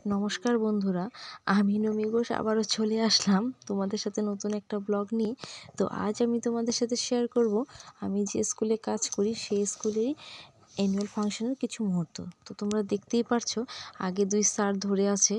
নমস্কার বন্ধুরা, আমি নমি ঘোষ আবারও চলে আসলাম তোমাদের সাথে নতুন একটা ব্লগ নিয়ে। তো আজ আমি তোমাদের সাথে শেয়ার করব আমি যে স্কুলে কাজ করি সেই স্কুলেরই অ্যানুয়াল ফাংশনের কিছু মুহূর্ত। তো তোমরা দেখতেই পারছো আগে দুই স্যার ধরে আছে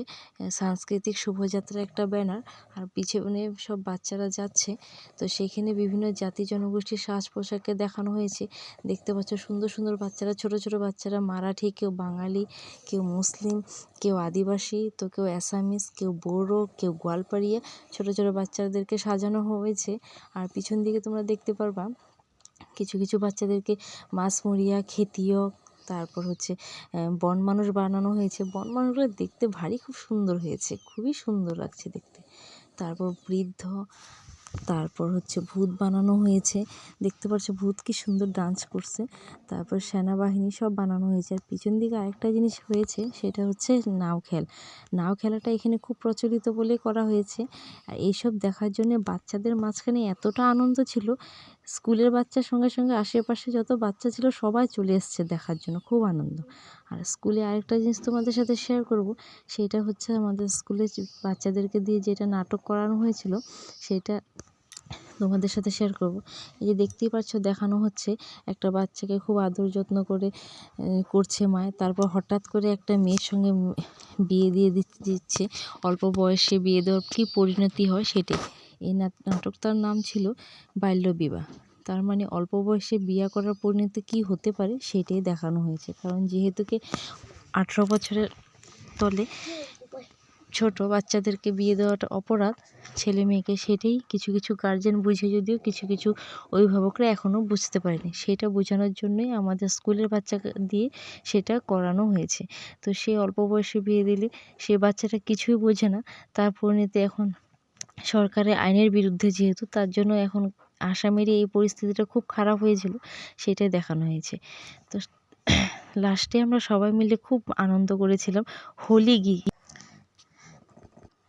সাংস্কৃতিক শোভাযাত্রার একটা ব্যানার, আর পিছনে সব বাচ্চারা যাচ্ছে। তো সেখানে বিভিন্ন জাতি জনগোষ্ঠীর সাজ পোশাককে দেখানো হয়েছে। দেখতে পাচ্ছ সুন্দর সুন্দর বাচ্চারা, ছোট ছোট বাচ্চারা, মারাঠি, কেউ বাঙালি, কেউ মুসলিম, কেউ আদিবাসী, তো কেউ অ্যাসামিস, কেউ বোরো, কেউ গোয়ালপাড়িয়া, ছোট ছোট বাচ্চাদেরকে সাজানো হয়েছে। আর পিছন দিকে তোমরা দেখতে পারবা কিছু কিছু বাচ্চাদেরকে মাছমরিয়া, খেতিয়ক, তারপর হচ্ছে বন মানুষ বানানো হয়েছে। বন মানুষগুলো দেখতে ভারী খুব সুন্দর হয়েছে, খুবই সুন্দর লাগছে দেখতে। তারপর বৃদ্ধ, তারপর হচ্ছে ভূত বানানো হয়েছে। দেখতে পাচ্ছ ভূত কি সুন্দর ডান্স করছে। তারপর সেনাবাহিনী সব বানানো হয়েছে। আর পিছন দিকে আরেকটা জিনিস হয়েছে, সেটা হচ্ছে নাও খেলাটা এখানে খুব প্রচলিত বলে করা হয়েছে। আর এইসব দেখার জন্য বাচ্চাদের মাঝখানে এতটা আনন্দ ছিল, স্কুলের বাচ্চার সঙ্গে সঙ্গে আশেপাশে যত বাচ্চা ছিল সবাই চলে এসছে দেখার জন্য, খুব আনন্দ। আর স্কুলে আরেকটা জিনিস তোমাদের সাথে শেয়ার করব, সেটা হচ্ছে আমাদের স্কুলে বাচ্চাদেরকে দিয়ে যেটা নাটক করানো হয়েছিল সেটা তোমাদের সাথে শেয়ার করব। এই যে দেখতেই পাচ্ছ দেখানো হচ্ছে একটা বাচ্চাকে খুব আদর যত্ন করে করছে মায়। তারপর হঠাৎ করে একটা মেয়ের সঙ্গে বিয়ে দিয়ে দিচ্ছে। অল্প বয়সে বিয়ে দেওয়ার কী পরিণতি হয় সেটাই। এই নাটকটার নাম ছিল বাল্যবিবাহ। তার মানে অল্প বয়সে বিয়ে করার পরিণতি কী হতে পারে সেটাই দেখানো হয়েছে। কারণ যেহেতু 18 বছরের তলে ছোট বাচ্চাদেরকে বিয়ে দেওয়াটা অপরাধ, ছেলে মেয়েকে, সেটাই কিছু কিছু গার্জেন বুঝে, যদিও কিছু কিছু অভিভাবকরা এখনও বুঝতে পারেনি। সেটা বোঝানোর জন্যই আমাদের স্কুলের বাচ্চাকে দিয়ে সেটা করানো হয়েছে। তো সে অল্প বয়সে বিয়ে দিলে সে বাচ্চাটা কিছুই বোঝে না, তার পরিণতি এখন সরকারের আইনের বিরুদ্ধে, যেহেতু তার জন্য এখন আসামেরই এই পরিস্থিতিটা খুব খারাপ হয়েছিল, সেটাই দেখানো হয়েছে। তো লাস্টে আমরা সবাই মিলে খুব আনন্দ করেছিলাম। হোলি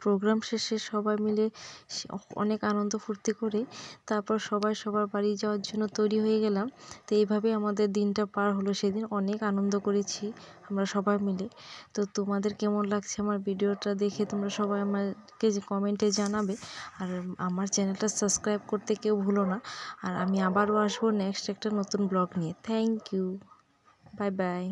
প্রোগ্রাম শেষে সবাই মিলে অনেক আনন্দ ফুর্তি করে তারপর সবাই সবার বাড়ি যাওয়ার জন্য তৈরি হয়ে গেলাম। তো এইভাবেই আমাদের দিনটা পার হলো। সেদিন অনেক আনন্দ করেছি আমরা সবাই মিলে। তো তোমাদের কেমন লাগছে আমার ভিডিওটা দেখে তোমরা সবাই আমাকে কমেন্টে জানাবে। আর আমার চ্যানেলটা সাবস্ক্রাইব করতে কেউ ভুলো না। আর আমি আবারও আসবো নেক্সট একটা নতুন ব্লগ নিয়ে। Thank you, bye by.